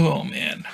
Oh, man.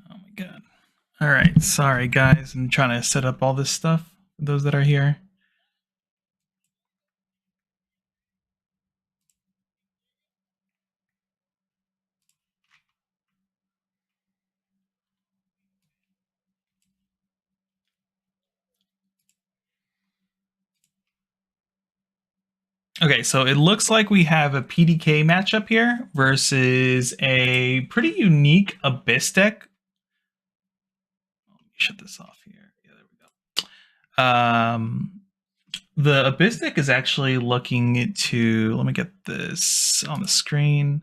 Oh my god. All right, sorry guys. I'm trying to set up all this stuff for those that are here. Okay, so it looks like we have a PDK matchup here versus a pretty unique Abyss deck. Let me shut this off here. Yeah, there we go. The Abyss deck is actually looking to, let me get this on the screen.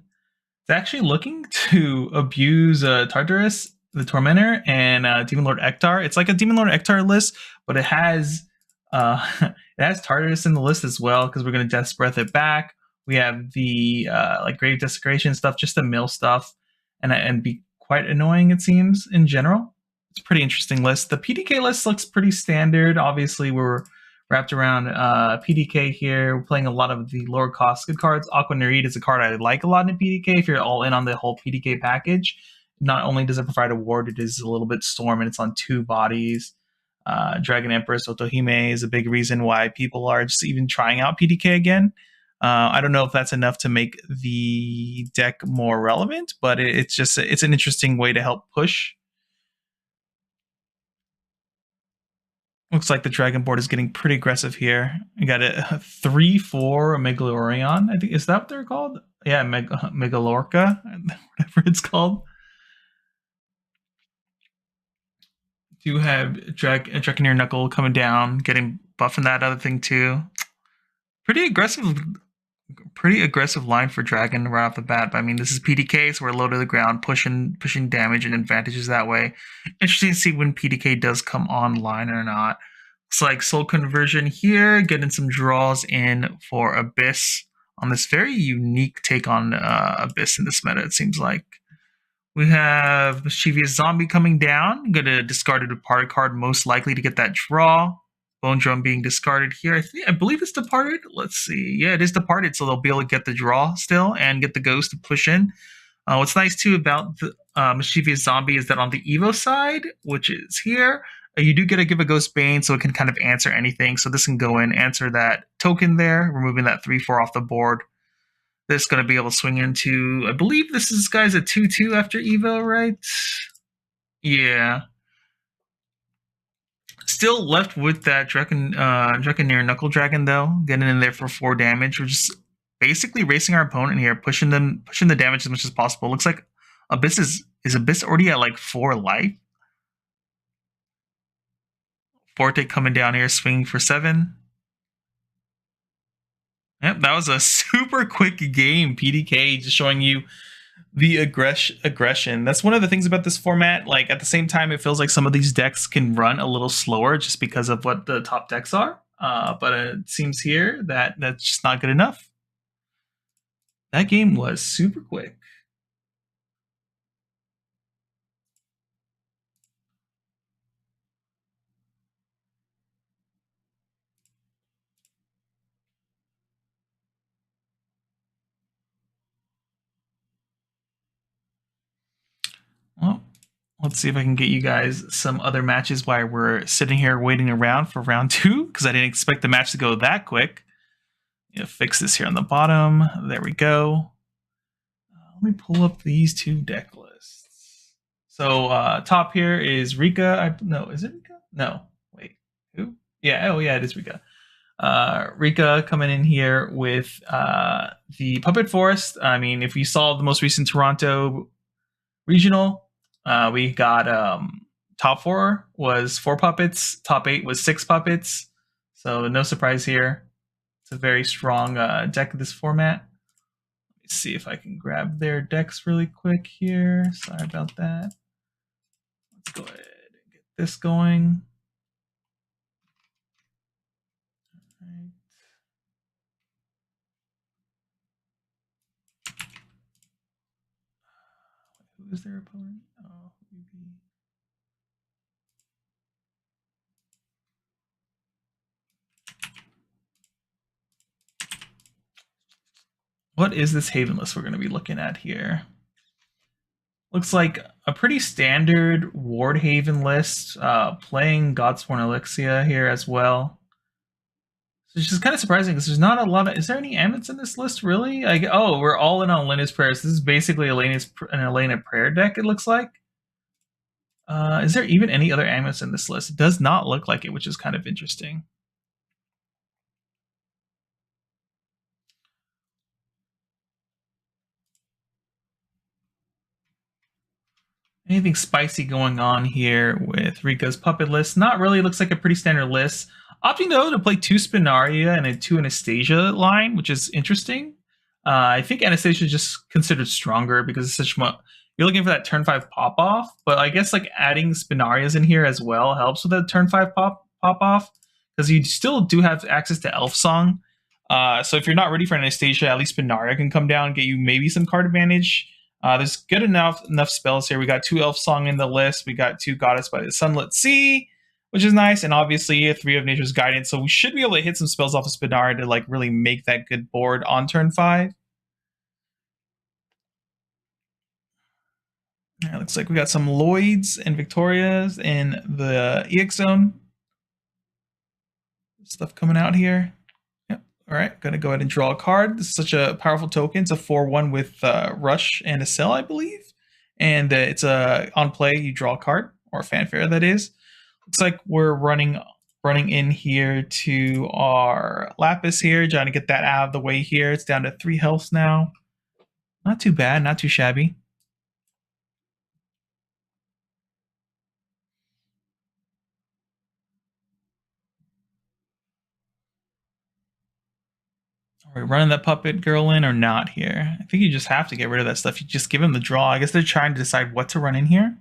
It's actually looking to abuse Tartarus, the Tormentor, and Demon Lord Ektar. It's like a Demon Lord Ektar list, but it has it has Tartarus in the list as well because we're going to Death's Breath it back. We have the like Grave Desecration stuff, just the mill stuff, and be quite annoying, it seems, in general. It's a pretty interesting list. The PDK list looks pretty standard. Obviously, we're wrapped around PDK here. We're playing a lot of the lower cost good cards. Aqua Nereid is a card I like a lot in PDK if you're all in on the whole PDK package. Not only does it provide a ward, it is a little bit storm and it's on 2 bodies. Dragon Empress Otohime is a big reason why people are just even trying out PDK again. I don't know if that's enough to make the deck more relevant, but it's an interesting way to help push. Looks like the Dragon board is getting pretty aggressive here. You got a 3/4 Megalorion. I think, is that what they're called? Yeah, Megalorca, whatever it's called. Do have Draconeer Knuckle coming down, getting buffing that other thing too. Pretty aggressive line for Dragon right off the bat. But I mean, this is PDK, so we're low to the ground, pushing damage and advantages that way. Interesting to see when PDK does come online or not. Looks like Soul Conversion here, getting some draws in for Abyss on this very unique take on Abyss in this meta, it seems like. We have Mischievous Zombie coming down. I'm going to discard a Departed card, most likely to get that draw. Bone Drum being discarded here. I believe it's Departed. Let's see. Yeah, it is Departed, so they'll be able to get the draw still and get the Ghost to push in. What's nice, too, about the Mischievous Zombie is that on the Evo side, which is here, you do get to give a Ghost Bane, so it can kind of answer anything. So this can go in, answer that token there, removing that 3/4 off the board. This is going to be able to swing into, I believe this guy's a 2/2 after Evo, right? Yeah. Still left with that Draconeer Knuckle Dragon, though, getting in there for 4 damage. We're just basically racing our opponent here, pushing the damage as much as possible. Looks like Abyss is Abyss already at like 4 life? Forte coming down here, swinging for 7. Yep, that was a super quick game. PDK just showing you the aggression. That's one of the things about this format. Like, at the same time, it feels like some of these decks can run a little slower just because of what the top decks are. But it seems here that that's just not good enough. That game was super quick. Well, let's see if I can get you guys some other matches while we're sitting here waiting around for round 2, because I didn't expect the match to go that quick. Fix this here on the bottom. There we go. Let me pull up these 2 deck lists. So top here is Rika. No, is it Rika? No, wait, who? Yeah, oh yeah, it is Rika. Rika coming in here with the Puppet Forest. I mean, if you saw the most recent Toronto regional, we got top 4 was 4 puppets, top 8 was 6 puppets. So no surprise here. It's a very strong deck of this format. Let me see if I can grab their decks really quick here. Sorry about that. Let's go ahead and get this going. All right. Who is their opponent? Oh, maybe. What is this Haven list we're going to be looking at here? Looks like a pretty standard Ward Haven list, playing Godsworn Elixir here as well. So it's just kind of surprising because there's not a lot of. Is there any Amets in this list, really? Oh, we're all in on Elena's Prayers. This is basically an Elena Prayer deck, it looks like. Is there even any other Amets in this list? It does not look like it, which is kind of interesting. Anything spicy going on here with Rika's puppet list? Not really. Looks like a pretty standard list. Opting though to play 2 Spinaria and a 2 Anastasia line, which is interesting. I think Anastasia is just considered stronger because it's such much. You're looking for that turn 5 pop off, but I guess like adding Spinarias in here as well helps with that turn 5 pop off because you still do have access to Elf Song. So if you're not ready for Anastasia, at least Spinaria can come down and get you maybe some card advantage. There's good enough spells here. We got 2 Elf Song in the list. We got 2 Goddess by the Sunlit Sea, which is nice, and obviously 3 of Nature's Guidance. So we should be able to hit some spells off of Spinara to like really make that good board on turn 5. It looks like we got some Lloyds and Victorias in the EX zone. Stuff coming out here. Yep. All right, gonna go ahead and draw a card. This is such a powerful token. It's a 4/1 with Rush and a Cell, I believe. And it's on play, you draw a card, or fanfare, that is. Looks like we're running in here to our Lapis here, trying to get that out of the way here. It's down to 3 health now. Not too bad, not too shabby. Are we running that puppet girl in or not here? I think you just have to get rid of that stuff. You just give them the draw. I guess they're trying to decide what to run in here.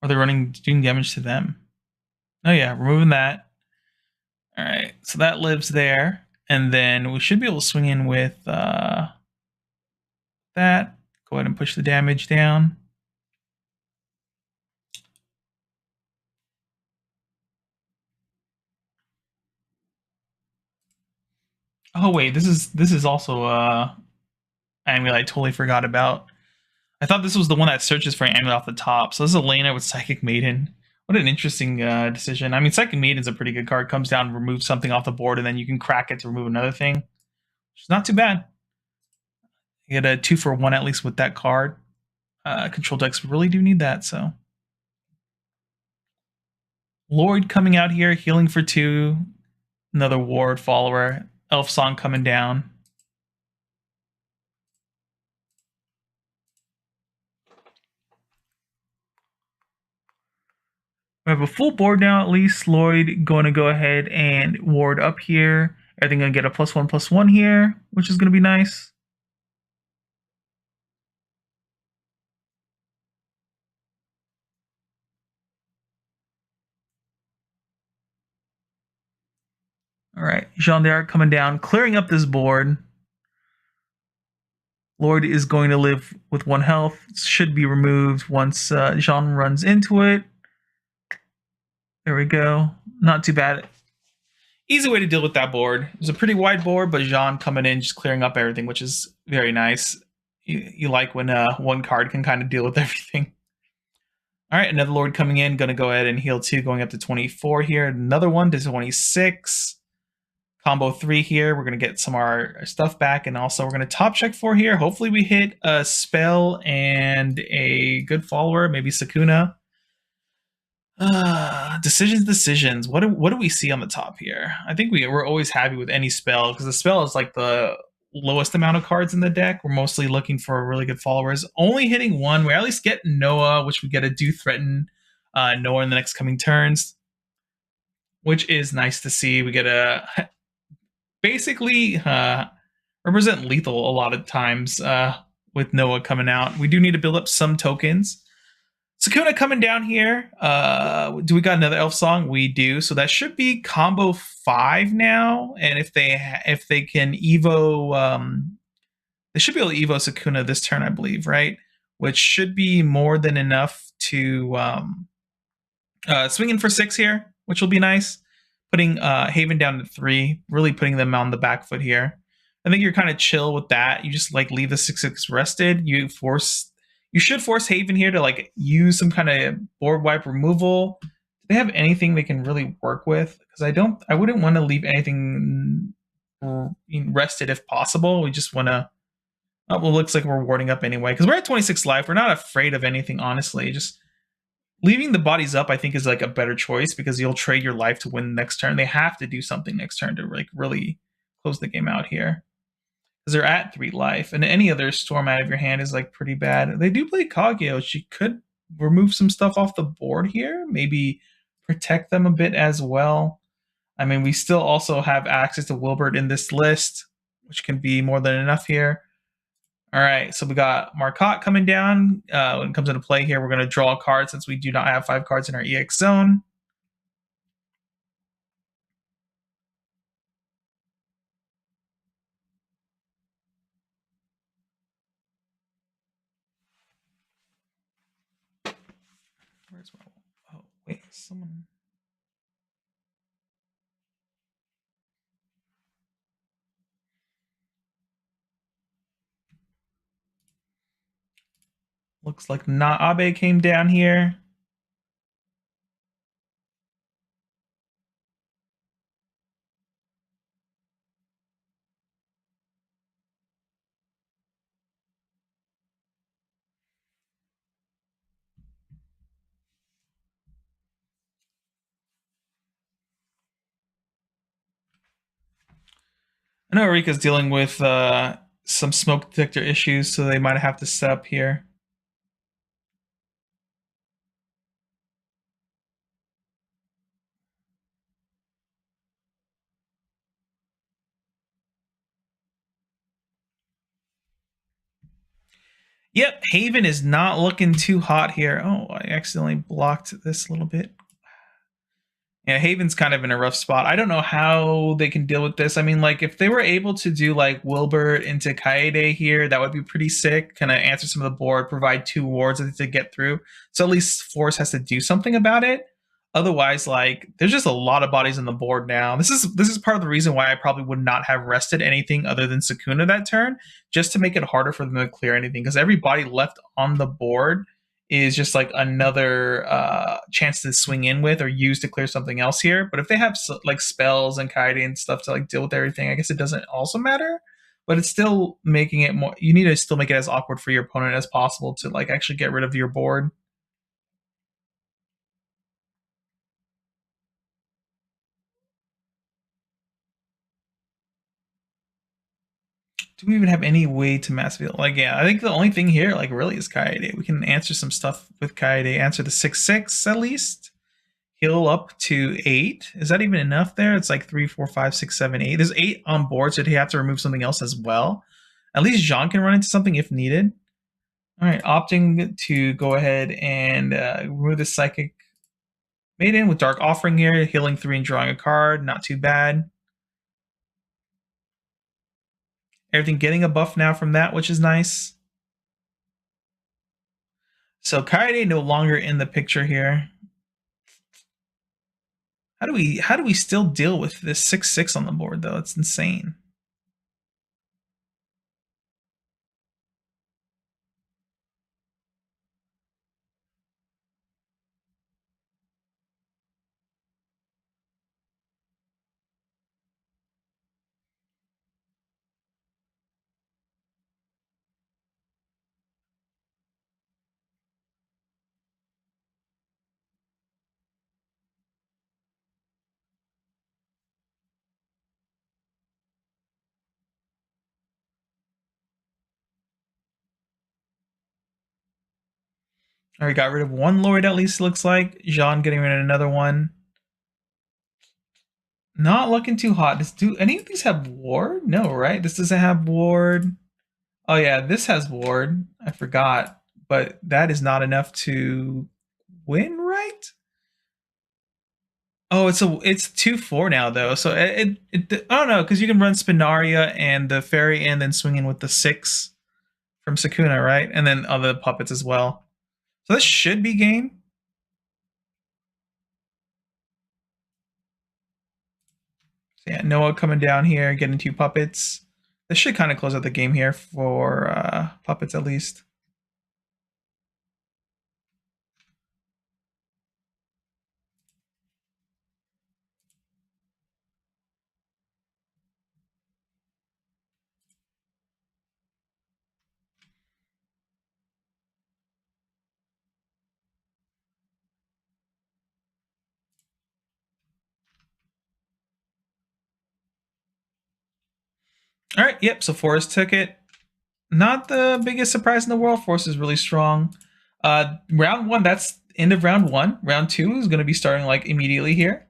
Or they're doing damage to them. Oh yeah, removing that. All right, so that lives there. And then we should be able to swing in with that. Go ahead and push the damage down. Oh wait, this is also amulet I totally forgot about. I thought this was the one that searches for an amulet off the top. So this is Elena with Psychic Maiden. What an interesting decision. I mean, Psychic Maiden's a pretty good card. Comes down, removes something off the board, and then you can crack it to remove another thing. Which is not too bad. You get a 2-for-1 at least with that card. Control decks really do need that, so. Lloyd coming out here, healing for 2. Another ward follower. Elf Song coming down. We have a full board now, at least. Lloyd going to go ahead and ward up here. Everything going to get a +1/+1 here, which is going to be nice. All right, Jean d'Arc coming down, clearing up this board. Lloyd is going to live with 1 health. Should be removed once Jean runs into it. There we go. Not too bad. Easy way to deal with that board. It was a pretty wide board, but Jean coming in, just clearing up everything, which is very nice. You like when one card can kind of deal with everything. All right, another Lord coming in. Going to go ahead and heal 2, going up to 24 here. Another one to 26. Combo 3 here. We're going to get some of our stuff back, and also we're going to top check 4 here. Hopefully we hit a spell and a good follower, maybe Sakuna. Decisions. What do we see on the top here? I think we're always happy with any spell, because the spell is like the lowest amount of cards in the deck. We're mostly looking for really good followers. Only hitting 1. We at least get Noah, which we get a do threaten Noah in the next coming turns, which is nice to see. We get a basically represent lethal a lot of times with Noah coming out. We do need to build up some tokens. Sakuna coming down here. Do we got another Elf Song? We do. So that should be combo 5 now. And if they can Evo, they should be able to Evo Sakuna this turn, I believe, right? Which should be more than enough to swing in for 6 here, which will be nice. Putting Haven down to 3, really putting them on the back foot here. I think you're kind of chill with that. You just like leave the 6/6 rested. You should force Haven here to like use some kind of board wipe removal. Do they have anything they can really work with? Because I wouldn't want to leave anything rested if possible. We just want to. Oh, well, looks like we're warding up anyway because we're at 26 life. We're not afraid of anything, honestly. Just leaving the bodies up, I think, is like a better choice because you'll trade your life to win next turn. They have to do something next turn to like really close the game out here because they're at 3 life, and any other storm out of your hand is like pretty bad. They do play Kagyo. She could remove some stuff off the board here, maybe protect them a bit as well. I mean, we still also have access to Wilbert in this list, which can be more than enough here. All right, so we got Marcotte coming down. When it comes into play here, we're going to draw a card since we do not have 5 cards in our EX zone. Where's my? Oh wait, someone. Looks like Naabe came down here. I know Rika's dealing with some smoke detector issues, so they might have to set up here. Yep, Haven is not looking too hot here. Oh, I accidentally blocked this a little bit. Yeah, Haven's kind of in a rough spot. I don't know how they can deal with this. I mean, like, if they were able to do like Wilbert into Kaede here, that would be pretty sick. Kind of answer some of the board, provide 2 wards to get through. So at least Force has to do something about it. Otherwise, like, there's just a lot of bodies on the board now. This is part of the reason why I probably would not have rested anything other than Sukuna that turn, just to make it harder for them to clear anything. Because every body left on the board is just like another chance to swing in with or use to clear something else here. But if they have like spells and Kaede and stuff to like deal with everything, I guess it doesn't also matter. But it's still making it more. You need to still make it as awkward for your opponent as possible to like actually get rid of your board. Do we even have any way to mass field? Like, yeah, I think the only thing here, like, really is Kaede. We can answer some stuff with Kaede. Answer the 6/6 at least. Heal up to 8. Is that even enough there? It's like 3, 4, 5, 6, 7, 8. There's 8 on board, so he have to remove something else as well. At least Jean can run into something if needed. All right, opting to go ahead and remove the Psychic Maiden with Dark Offering here, healing 3 and drawing a card. Not too bad. Everything getting a buff now from that, which is nice. So Kaede no longer in the picture here. How do we still deal with this 6/6 on the board though? It's insane. All right, got rid of one Lord at least. Looks like Jean getting rid of another one. Not looking too hot. Do any of these have ward? No, right? This doesn't have ward. Oh yeah, this has ward. I forgot, but that is not enough to win, right? Oh, it's 2/4 now though. So I don't know because you can run Spinaria and the fairy and then swing in with the 6 from Sukuna, right? And then other puppets as well. So this should be game. So yeah, Noah coming down here, getting 2 puppets. This should kind of close out the game here for puppets at least. All right, yep. So Forest took it. Not the biggest surprise in the world. Force is really strong. Round 1, that's end of round 1. Round 2 is going to be starting like immediately here.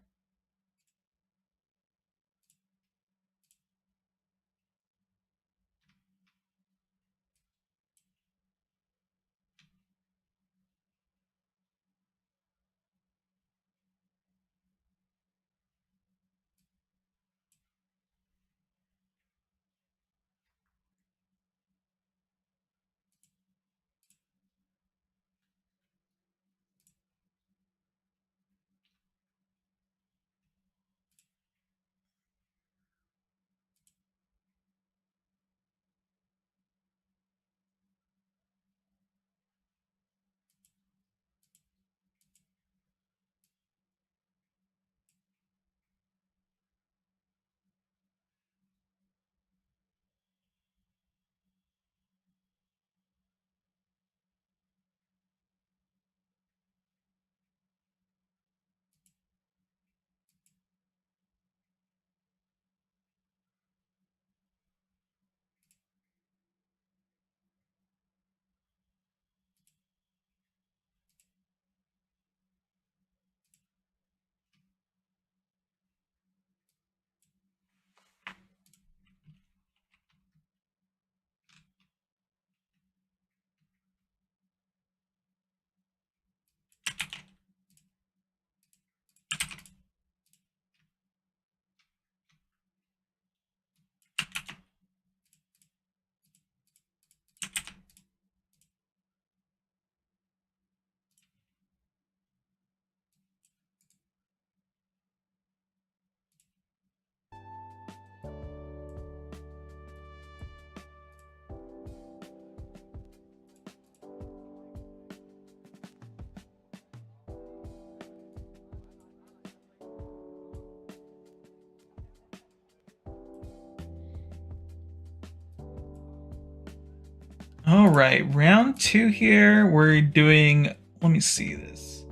All right, round 2 here. We're doing. Let me see this.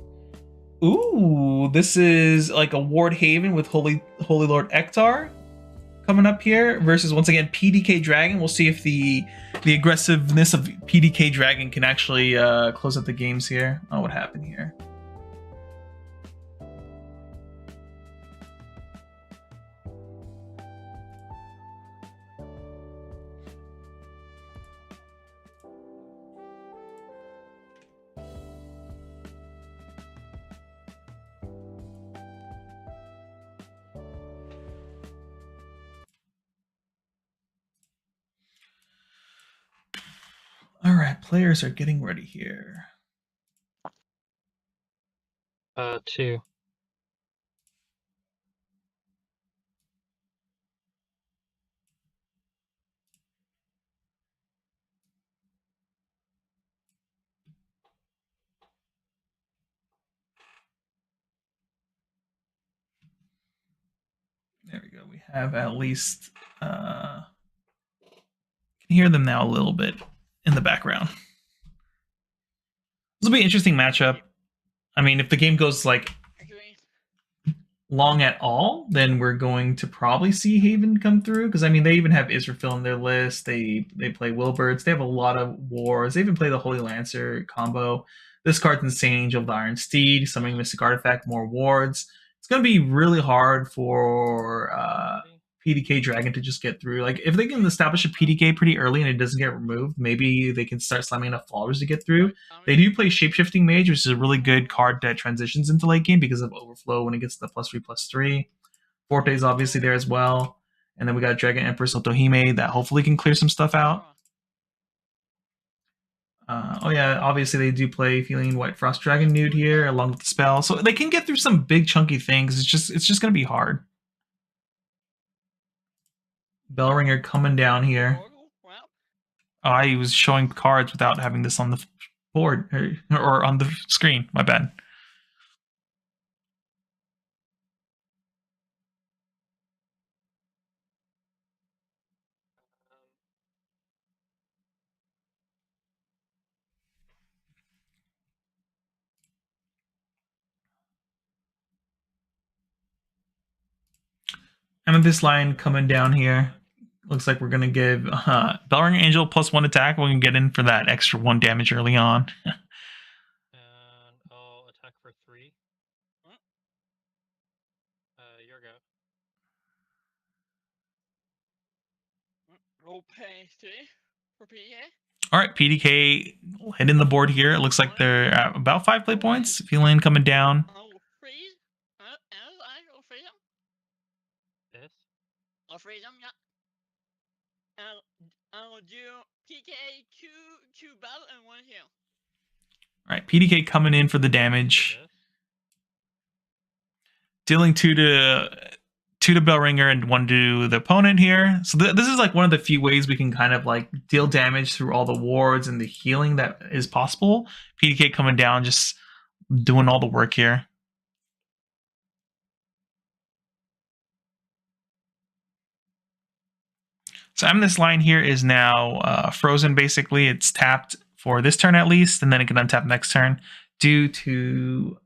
Ooh, this is like a Ward Haven with Holy Lord Ektar coming up here versus once again PDK Dragon. We'll see if the aggressiveness of PDK Dragon can actually close out the games here. Oh, what happened here? All right, players are getting ready here. 2. There we go. We have at least can hear them now a little bit in the background. This will be an interesting matchup. I mean, if the game goes like long at all, then we're going to probably see Haven come through. Because I mean, they even have Israfil in their list. They play Wilberts. They have a lot of wars. They even play the Holy Lancer combo. This card's insane. Angel of the Iron Steed, summoning Mystic Artifact, more wards. It's gonna be really hard for PDK Dragon to just get through. Like if they can establish a PDK pretty early and it doesn't get removed, maybe they can start slamming enough followers to get through. They do play Shapeshifting Mage, which is a really good card that transitions into late game because of overflow when it gets to the +3/+3. Forte is obviously there as well. And then we got Dragon Empress Otohime that hopefully can clear some stuff out. Oh yeah, obviously they do play Feeling White Frost Dragon Nude here along with the spell, so they can get through some big chunky things. It's just gonna be hard. Bellringer coming down here. Oh, I was showing cards without having this on the board or on the screen. My bad. And this line coming down here. Looks like we're going to give Bellringer Angel +1 attack. We're going to get in for that extra 1 damage early on. And I'll attack for 3. Your go. Roll pay 3 for PDK. All right, PDK hitting the board here. It looks like they're at about 5 play points. Feeling coming down. I'll freeze. I'll freeze them. This? I'll freeze them, yeah. I'll do PDK 2 battle and 1 heal. All right, PDK coming in for the damage. Dealing 2 to Bellringer and 1 to the opponent here. So this is like one of the few ways we can kind of like deal damage through all the wards and the healing that is possible. PDK coming down, just doing all the work here. So this line here is now frozen, basically. It's tapped for this turn at least, and then it can untap next turn due to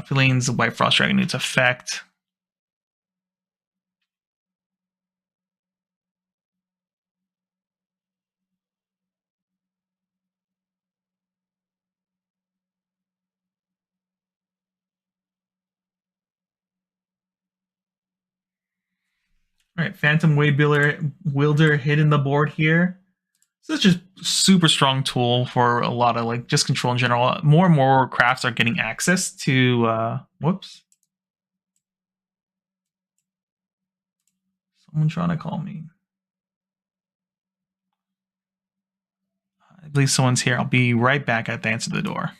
Feline's White Frost Dragon Nude's effect. All right, Phantom Wielder hitting the board here. So it's just super strong tool for a lot of like just control in general. More and more crafts are getting access to whoops. Someone trying to call me. I believe someone's here. I'll be right back at the answer the door.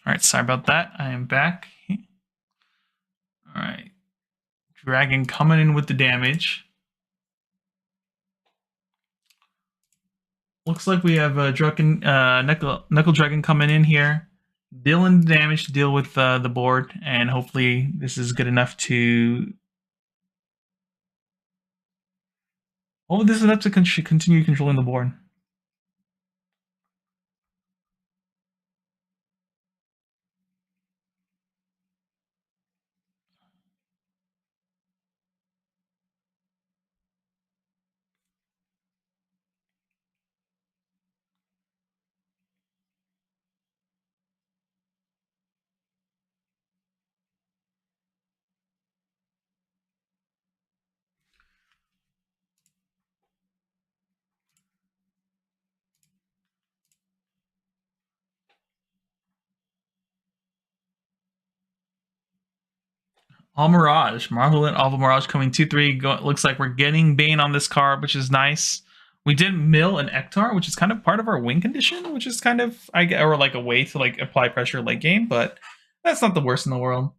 All right, sorry about that. I am back. All right, dragon coming in with the damage. Looks like we have a dragon, knuckle dragon coming in here, dealing damage to deal with the board, and hopefully this is good enough to. Oh, this is enough to continue controlling the board. All Mirage, Marvel All Mirage coming 2/3. Looks like we're getting Bane on this card, which is nice. We did mill an Ektar, which is kind of part of our win condition, which is kind of or like a way to like apply pressure late game, but that's not the worst in the world.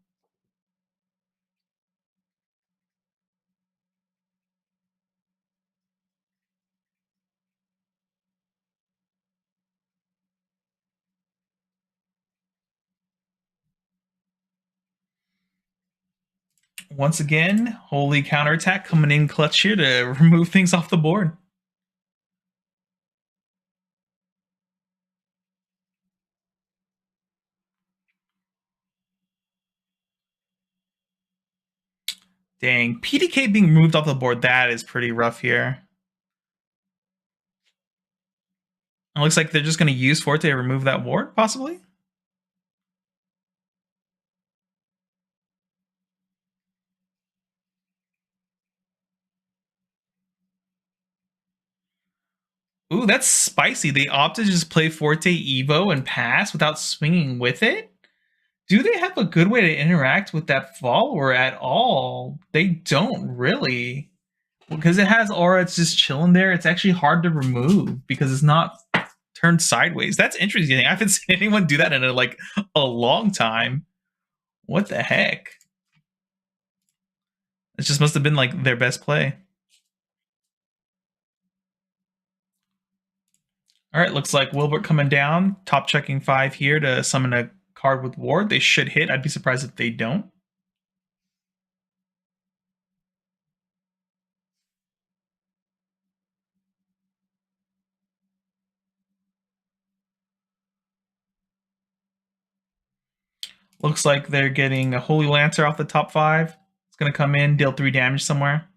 Once again, holy counterattack coming in clutch here to remove things off the board. Dang, PDK being moved off the board, that is pretty rough here. It looks like they're just going to use Forte to remove that ward, possibly? Ooh, that's spicy. They opted to just play Forte Evo and pass without swinging with it? Do they have a good way to interact with that follower at all? They don't really. Because it has aura, it's just chilling there. It's actually hard to remove because it's not turned sideways. That's interesting. I haven't seen anyone do that in a long time. What the heck? It just must have been like their best play. All right, looks like Wilbert coming down, top checking 5 here to summon a card with ward. They should hit. I'd be surprised if they don't. Looks like they're getting a Holy Lancer off the top 5. It's going to come in, deal 3 damage somewhere.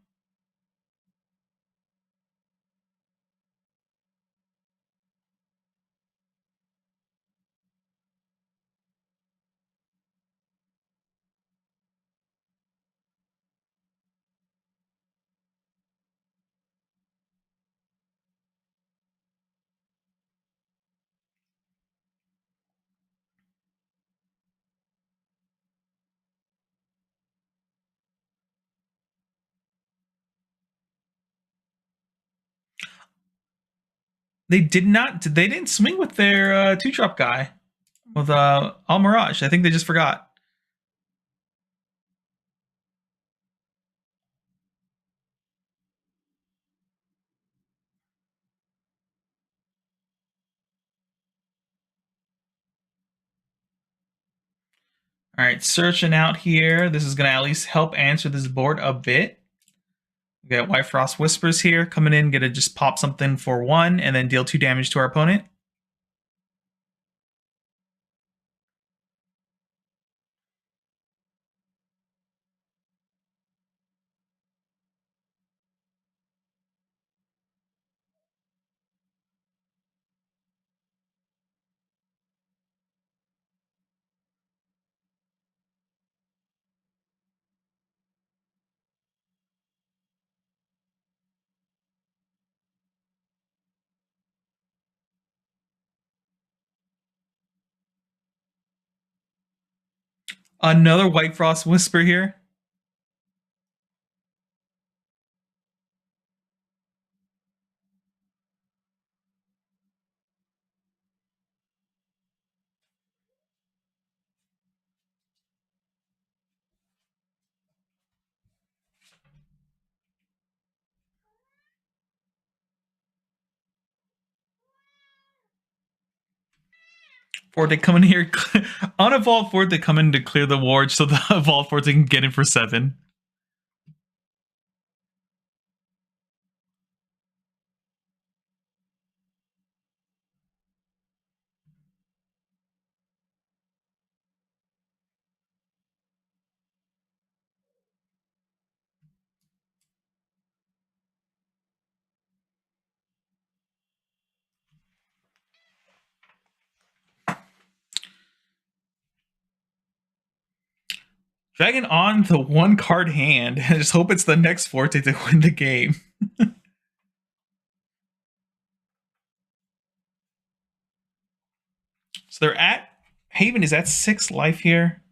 They didn't swing with their 2-drop guy with Al Mirage. I think they just forgot. All right, searching out here. This is going to at least help answer this board a bit. We got White Frost Whispers here coming in, gonna just pop something for 1 and then deal 2 damage to our opponent. Another White Frost Whisper here. Forte come in here. Unevolved Forte come in to clear the ward so the evolved Forte can get in for 7. Dragon on the 1 card hand. I just hope it's the next Forte to win the game. So they're at Haven is at 6 life here.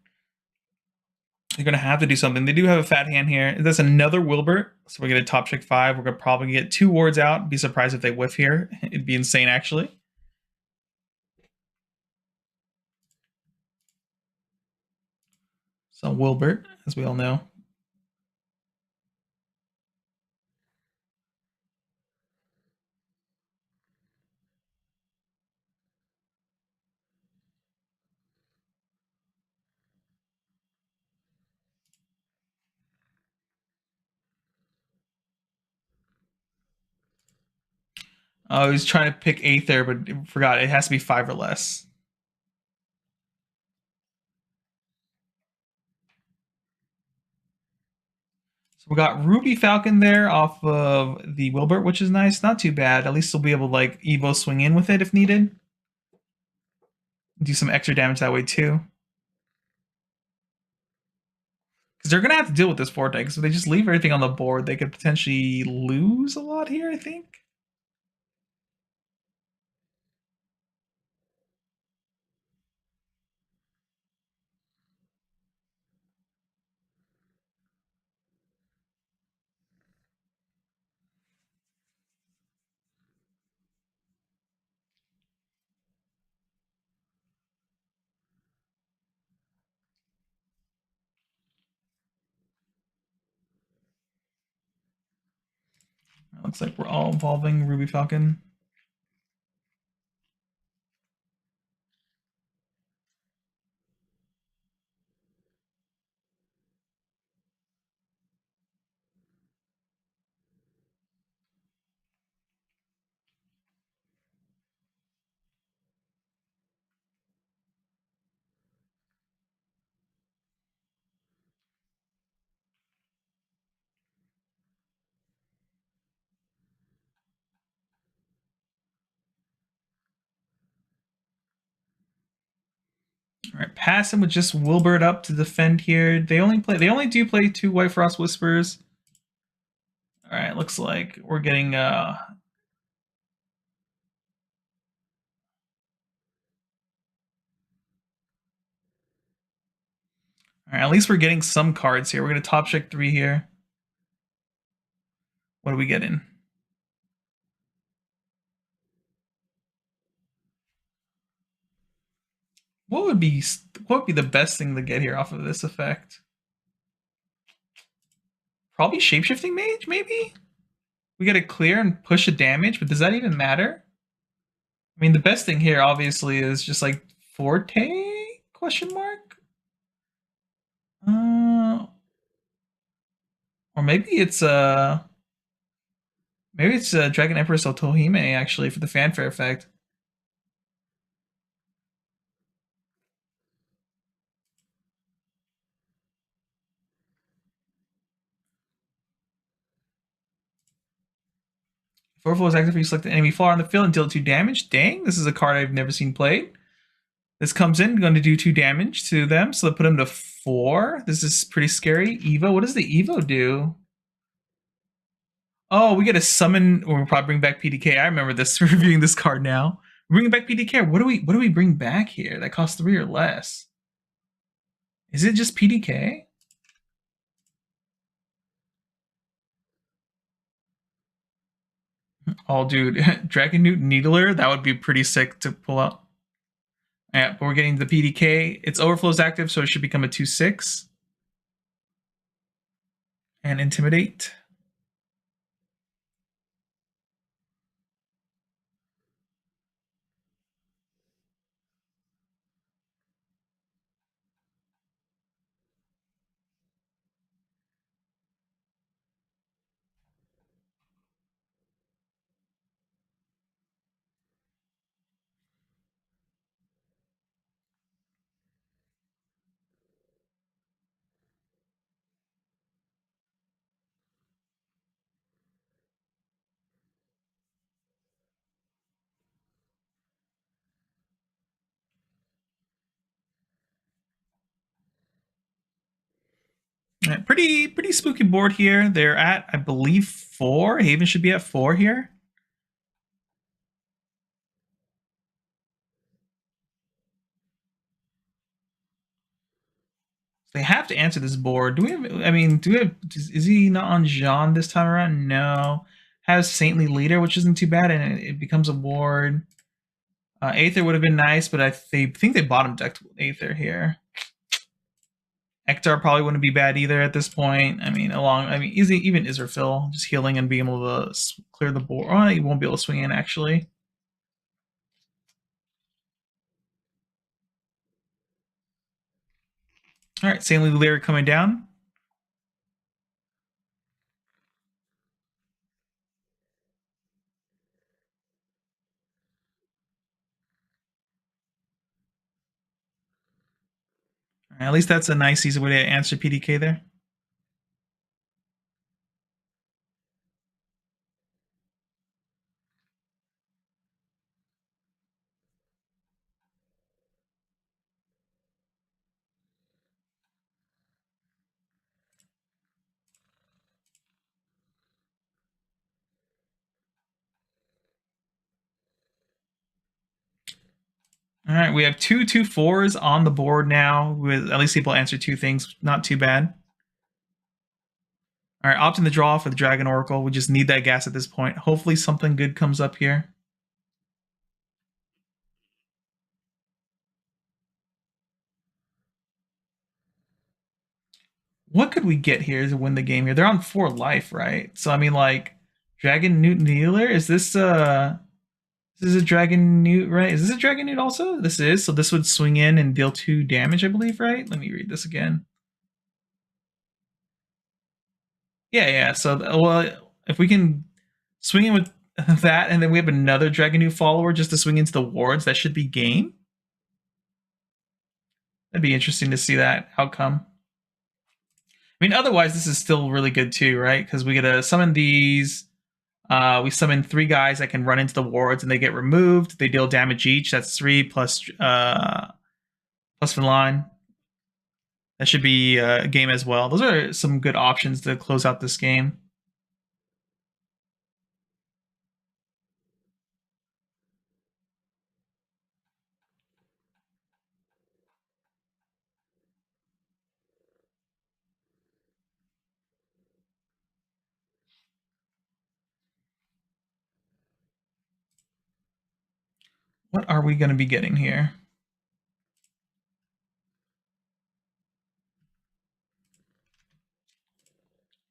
They're gonna have to do something. They do have a fat hand here. That's another Wilbert. So we're gonna top check 5. We're gonna probably get 2 wards out. Be surprised if they whiff here. It'd be insane actually. So Wilbert, as we all know. Oh, he's trying to pick 8th there, but forgot it has to be 5 or less. So we got Ruby Falcon there off of the Wilbert, which is nice. Not too bad. At least we'll be able to like Evo swing in with it if needed. Do some extra damage that way too. Because they're going to have to deal with this Vortex. If they just leave everything on the board, they could potentially lose a lot here, I think. It looks like we're all evolving Ruby Falcon. All right, pass him with just Wilbert up to defend here. They only do play 2 White Frost Whispers. All right, looks like we're getting all right, at least we're getting some cards here. We're going to top check 3 here. What are we getting? What would be the best thing to get here off of this effect? Probably Shapeshifting Mage, maybe? We get a clear and push a damage, but does that even matter? I mean, the best thing here obviously is just like Forte question mark? Or maybe it's Dragon Empress Otohime actually for the fanfare effect. If Overflow is active, you select the enemy far on the field and deal 2 damage. Dang, this is a card I've never seen played. This comes in, going to do 2 damage to them, so they'll put them to 4. This is pretty scary. Evo, what does the Evo do? Oh, we get a summon, or we'll probably bring back PDK. I remember this, reviewing this card now. Bringing back PDK. What do we bring back here that costs 3 or less? Is it just PDK? Oh, dude, Dragon Newt Needler, that would be pretty sick to pull out. Yeah, but we're getting the PDK. Its Overflow's active, so it should become a 2/6. And Intimidate. Pretty spooky board here. They're at, I believe, 4. Haven should be at 4 here. They have to answer this board. Do we have, I mean, do we have, is he not on Jean this time around? No. Has Saintly Leader, which isn't too bad, and it becomes a ward. Aether would have been nice, but I think they bottom decked Aether here. Ektar probably wouldn't be bad either at this point. I mean, even Israfil just healing and being able to clear the board. Oh, he won't be able to swing in actually. All right, Saintly Leader coming down. At least that's a nice, easy way to answer PDK there. All right, we have 2/2/4s on the board now. With at least people answer 2 things, not too bad. All right, opting the draw for the Dragon Oracle. We just need that gas at this point. Hopefully something good comes up here. What could we get here to win the game here? They're on 4 life, right? So I mean, like, Dragon Newt Healer. Is this a Dragon Newt, right? Is this a Dragon Newt also? This is. So this would swing in and deal 2 damage, I believe, right? Let me read this again. Yeah. So, well, if we can swing in with that, and then we have another Dragon Newt follower just to swing into the wards, that should be game. That'd be interesting to see that outcome. I mean, otherwise, this is still really good too, right? Because we get to summon these. We summon 3 guys that can run into the wards, and they get removed. They deal damage each. That's 3 plus Milan. That should be a game as well. Those are some good options to close out this game. What are we going to be getting here?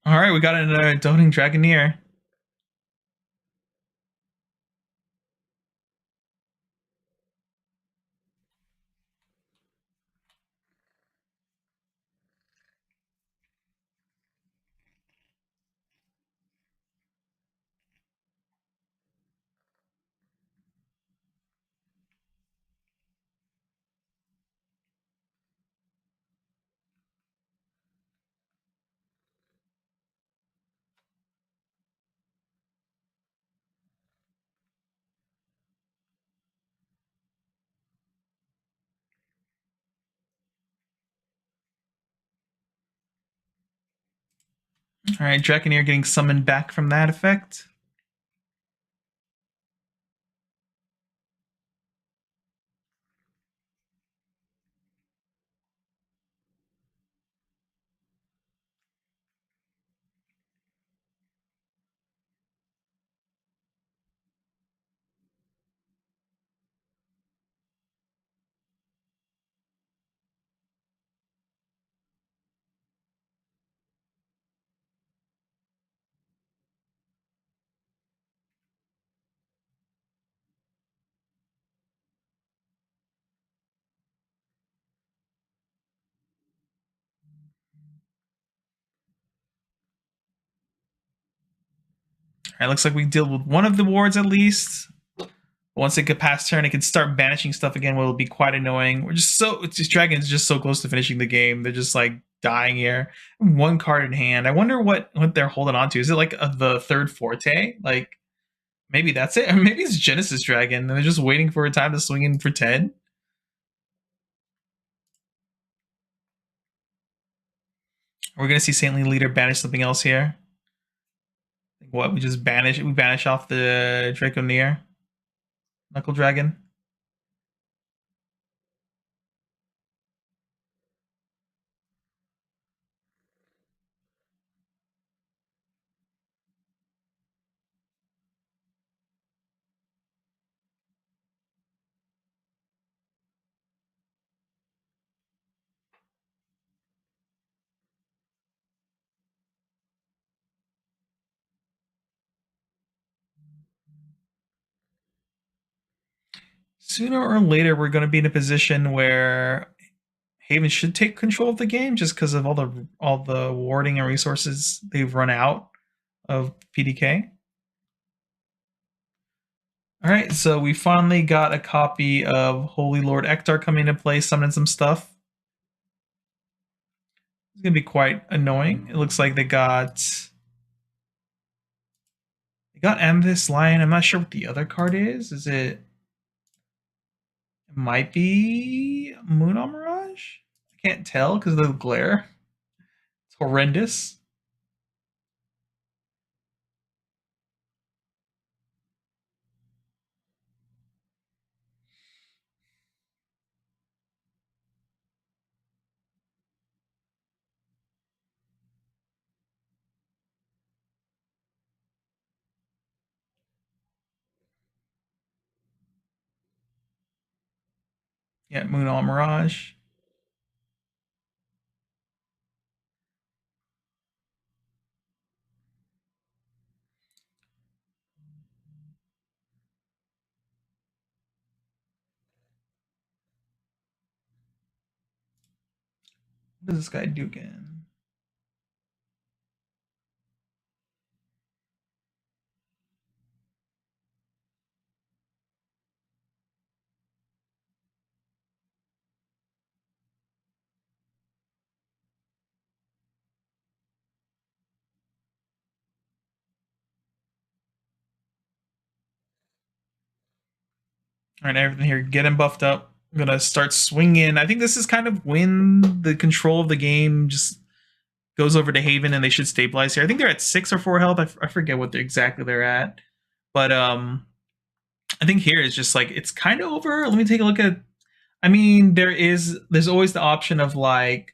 All right, we got another Doting Dragoneer. All right, Dragoneer getting summoned back from that effect. All right, looks like we deal with one of the wards at least. Once it get past turn, it can start banishing stuff again, will be quite annoying. This dragon is just so close to finishing the game. They're just like dying here. 1 card in hand. I wonder what they're holding on to. Is it like the 3rd Forte? Like, maybe that's it. Or maybe it's Genesis Dragon, and they're just waiting for a time to swing in for 10. We're gonna see Saintly Leader banish something else here. What, we just banish off the Draconeer Knuckle Dragon. Sooner or later, we're going to be in a position where Haven should take control of the game, just because of all the warding and resources they've run out of PDK. All right, so we finally got a copy of Holy Lord Ektar coming into play, summoning some stuff. It's gonna be quite annoying. It looks like they got Amethyst Lion. I'm not sure what the other card is. Is it? It might be Moon Mirage. I can't tell because of the glare. It's horrendous. Yeah, Moon Mirage. What does this guy do again? All right, everything here, get him buffed up. I'm gonna start swinging. I think this is kind of when the control of the game just goes over to Haven, and they should stabilize here. I think they're at 6 or 4 health. I forget what exactly they're at, but I think here is just like it's kind of over. Let me take a look at. I mean, there's always the option of like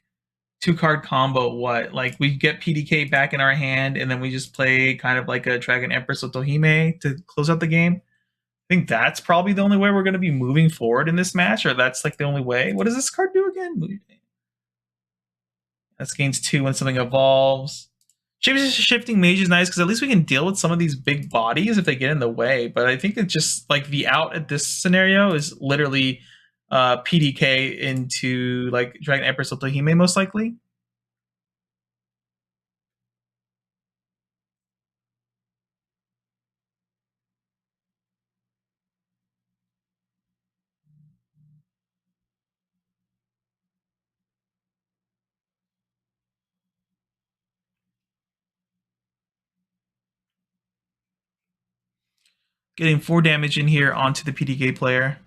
2-card combo. What, like we get PDK back in our hand, and then we just play kind of like a Dragon Empress Otohime to close out the game. I think that's probably the only way we're going to be moving forward in this match, or that's like the only way. What does this card do again? That gains 2 when something evolves. Shifting Mage is nice because at least we can deal with some of these big bodies if they get in the way. But I think it's just like the out at this scenario is literally PDK into like Dragon Empress Otohime most likely. Getting 4 damage in here onto the PDK player.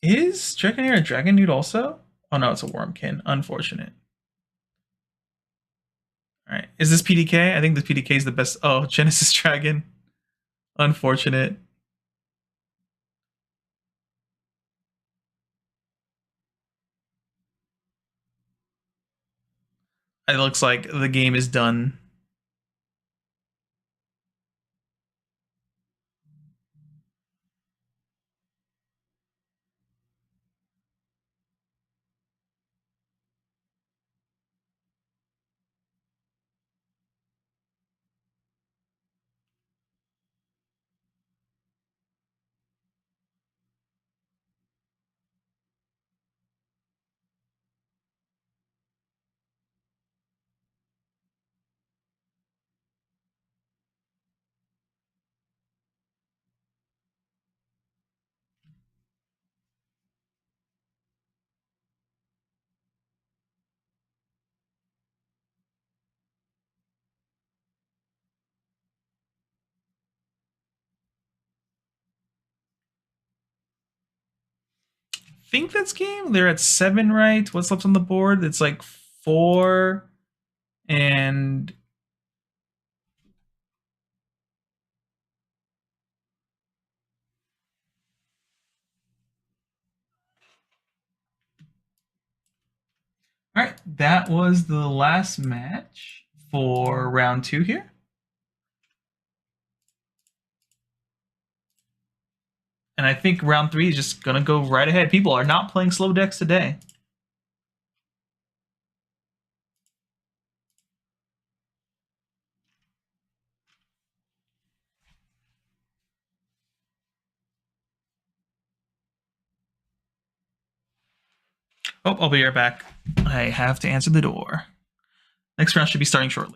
Is Dragonair a Dragon Dude also? Oh no, it's a Wormkin. Unfortunate. All right, is this PDK? I think this PDK is the best. Oh, Genesis Dragon. Unfortunate. It looks like the game is done. think that's game. They're at 7, right? What's left on the board? It's like 4 and all right, that was the last match for round 2 here. And I think round 3 is just going to go right ahead. People are not playing slow decks today. Oh, I'll be right back. I have to answer the door. Next round should be starting shortly.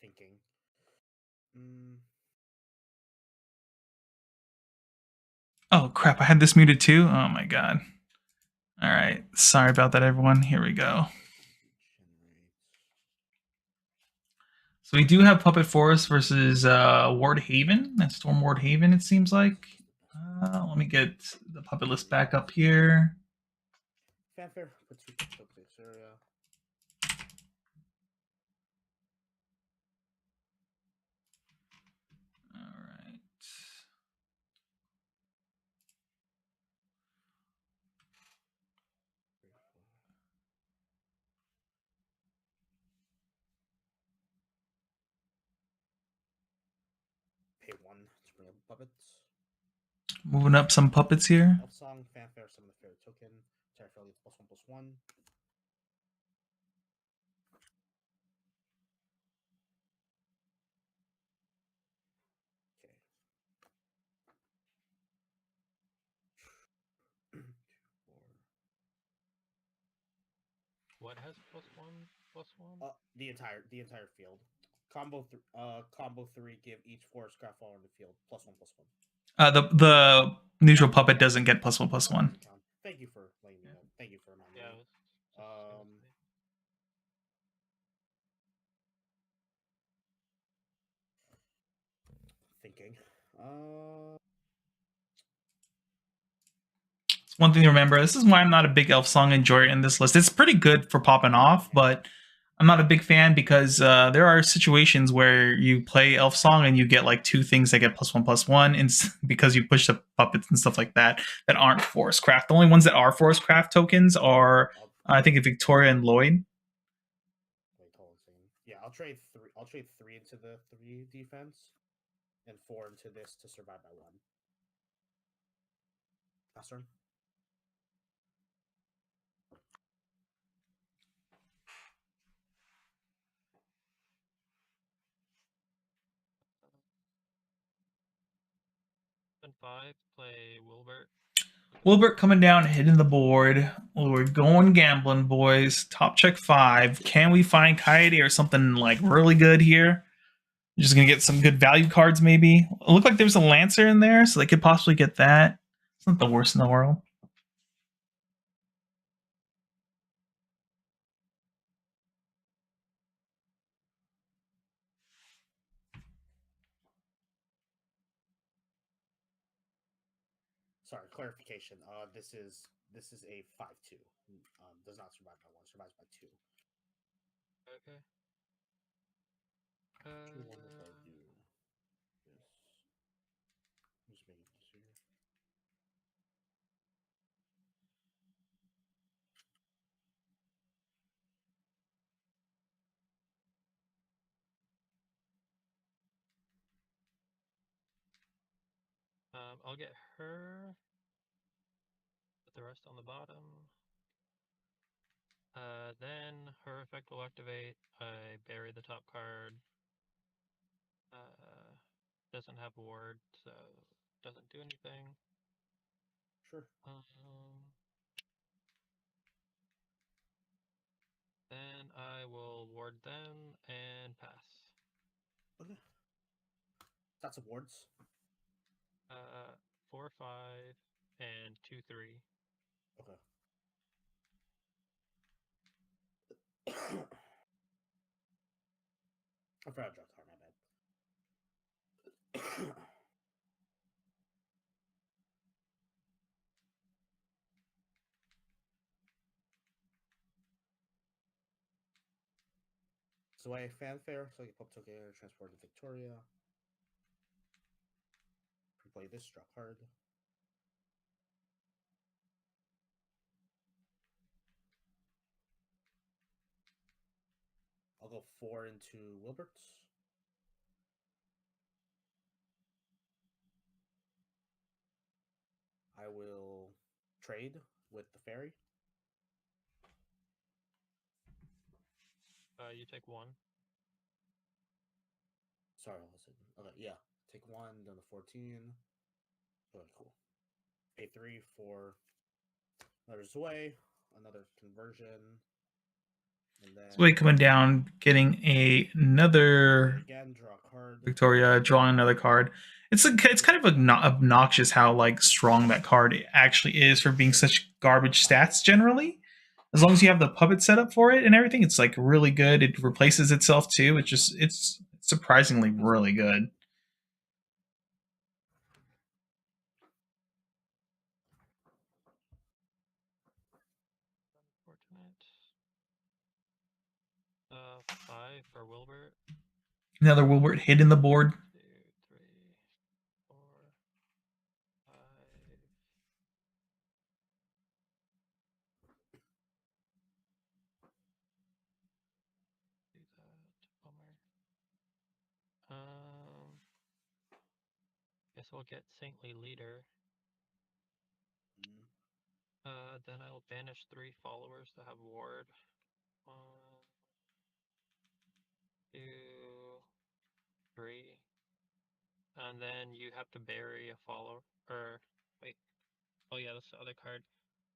thinking. Mm, Oh crap! I had this muted too. Oh my god. All right, sorry about that, everyone. Here we go. generate. So we do have Puppet Forest versus Ward Haven. That's Storm Ward Haven, it seems like. Let me get the puppet list back up here. Fanfare. Put 2 puppets up to this area. All right. Pay 1 to bring up puppets. Moving up some puppets here. Elf Song, Fanfare, summon the fairy token. Attack failure +1/+1. Okay. 2, 4. What has +1/+1? The entire field. Combo 3. Give each forest craft follower in the field +1/+1. The neutral puppet doesn't get +1/+1. Thank you for letting me know. Thank you for reminding Yeah. me. It was just Thinking. It's one thing to remember. This is why I'm not a big Elf Song enjoyer in this list. It's pretty good for popping off, but I'm not a big fan because there are situations where you play Elf Song and you get like 2 things that get +1/+1, and because you push the puppets and stuff like that that aren't Forest Craft. The only ones that are Forest Craft tokens are, I think, Victoria and Lloyd. Wait, hold on a second. Yeah, I'll trade 3. I'll trade 3 into the 3 defense, and 4 into this to survive by 1. Last turn. and 5. Play Wilbert. Wilbert coming down, hitting the board. We're going gambling, boys. Top check 5. Can we find Coyote or something like really good here? Just gonna get some good value cards, maybe. It looked like there's a Lancer in there, so they could possibly get that. It's not the worst in the world. Sorry, clarification. This is a 5/2. Does not survive by 1. Survives by 2. Okay. What if I do this? I'm just making this here. I'll get her. Put the rest on the bottom. Then her effect will activate. I bury the top card. Doesn't have ward, so doesn't do anything. Sure. Then I will ward them and pass. Okay. That's awards. 4, 5, and 2, 3. Okay. I forgot to draw a card, my bad. So I fanfare, so I get pop token, transport to Victoria. Play this, draw card. I'll go 4 into Wilbert's. I will trade with the fairy. You take 1. Sorry, listen. Okay, yeah. Take 1, down to 14. Okay, cool. Pay 3 for another Zwei, another conversion. And then Sway coming down, getting another again, draw a card. Victoria, drawing another card. It's kind of obnoxious how like strong that card actually is for being such garbage stats generally. As long as you have the puppet set up for it and everything, it's like really good. It replaces itself too. It's surprisingly really good. Unfortunate. 5 for Wilbert. Another Wilbert hit in the board. 2, 3, 4, 5. Do that. Bummer. Guess we'll get Saintly Leader. Then I'll banish 3 followers that have ward. 1, 2, 3. And then you have to bury a follower. Or wait. Oh yeah, that's the other card.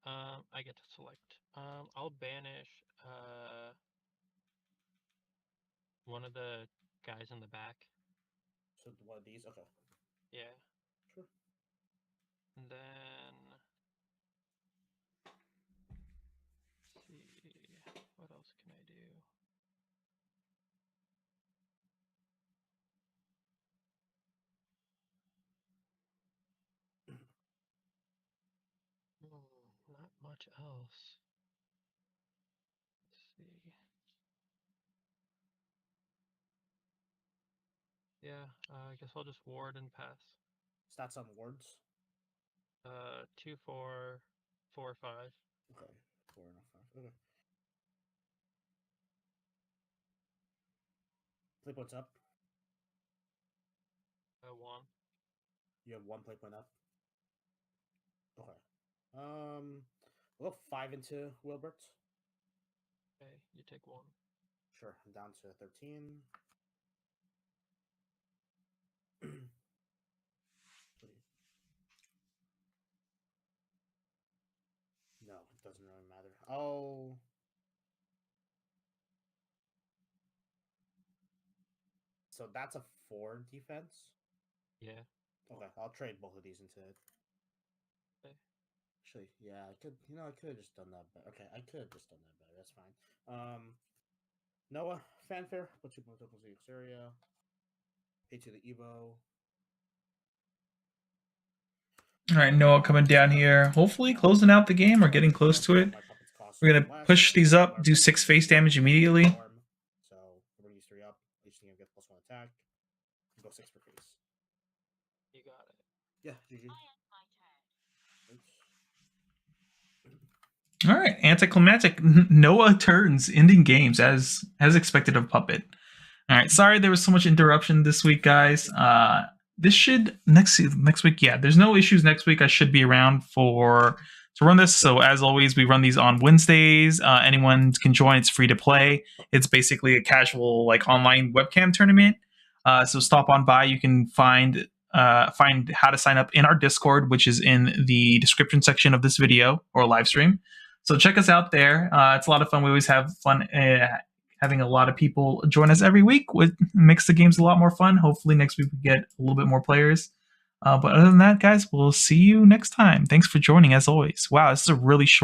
I get to select. I'll banish one of the guys in the back. So one of these, okay. Yeah. Sure. And then let's see, what else can I do? Not much else. Let's see. Yeah, I guess I'll just ward and pass. Stats on wards. 2, 4, 4, 5. Okay, 4 and a 5. Okay. Play points up. 1. You have 1 play point up. Okay. We'll go 5 into Wilbert. Okay, you take 1. Sure. I'm down to 13. No, it doesn't really matter. Oh. So that's a 4 defense? Yeah. Okay, I'll trade both of these into it. Okay. Actually, yeah, I could, I could have just done that better. Okay, I could have just done that better. That's fine. Noah, fanfare, put 2 points up into the exterior. Pay to the Evo. All right, Noah coming down here. Hopefully closing out the game or getting close to it. We're going to push these up, do 6 face damage immediately. So, bring these 3 up. Each thing gets +1 attack. Go 6 per face. You got it. Yeah, GG. All right, anticlimactic. Noah turns, ending games as expected of Puppet. All right, sorry there was so much interruption this week, guys. This should next week. Yeah, there's no issues next week. I should be around to run this. So as always, we run these on Wednesdays. Anyone can join. It's free to play. It's basically a casual like online webcam tournament. So stop on by. You can find how to sign up in our Discord, which is in the description section of this video or live stream. So check us out there. It's a lot of fun. We always have fun having a lot of people join us every week, which makes the games a lot more fun. Hopefully next week we get a little bit more players. But other than that, guys, we'll see you next time. Thanks for joining as always. Wow, this is a really short